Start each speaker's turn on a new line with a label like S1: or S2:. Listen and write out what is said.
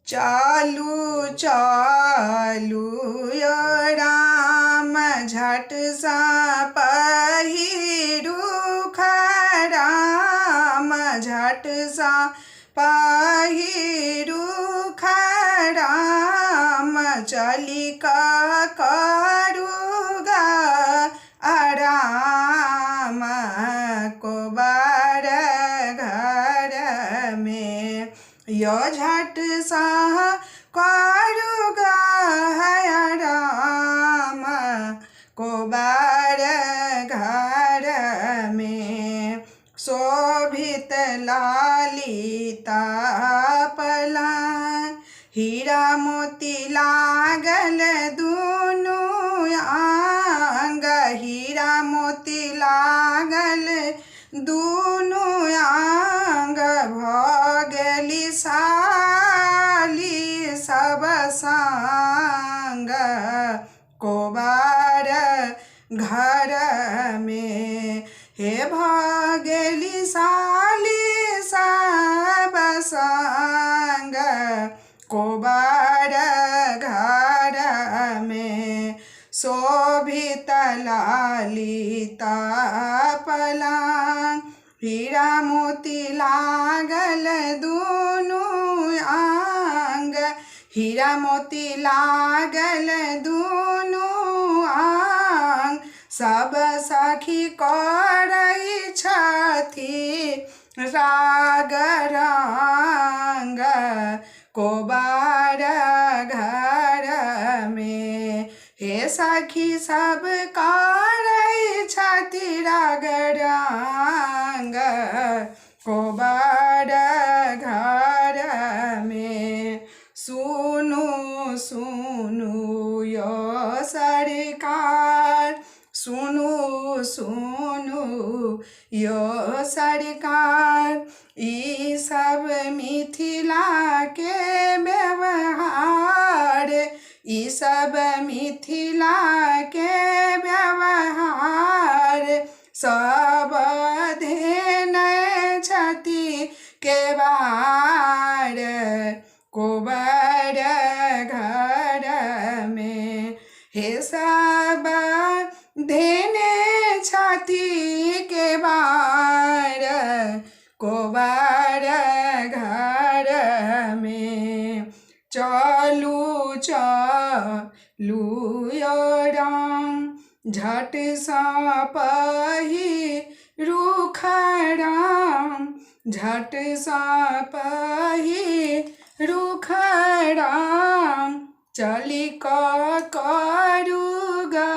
S1: चालू चालू यो राम झट सा पहिरू राम झट सा पहिरू राम चलिका करूगा आराम को बार घर में यो झट सा करूगा आराम को बार घर में शोभित लालिता पला हीरा मोती लागल दुनु आंग हीरा मोती लागल दुनु आंग भगली साली सब संग कोबार घर में हे भगली साली सब संग कोबार घर में शोभित लालिता पलंग हीरा मोती लागल दुनु आंग हीरा मोती लागल दुनु आंग सब सखी करई छथि राग रंग कोबार घर में हे सखी सब करई छथि राग रंग कोबार घर में सुनु सुनु यो सरकार सुनु सुनु यो सरकार ई सब मिथिला के व्यवहार ई सब मिथिला के व्यवहार सब धेन छथि के बार कोबार घर में हे सब धेने छथि के बार कोबार घर में चलू चलू यो राम झट सा पहिरू राम झट सा पहिरू राम चलिका करूगा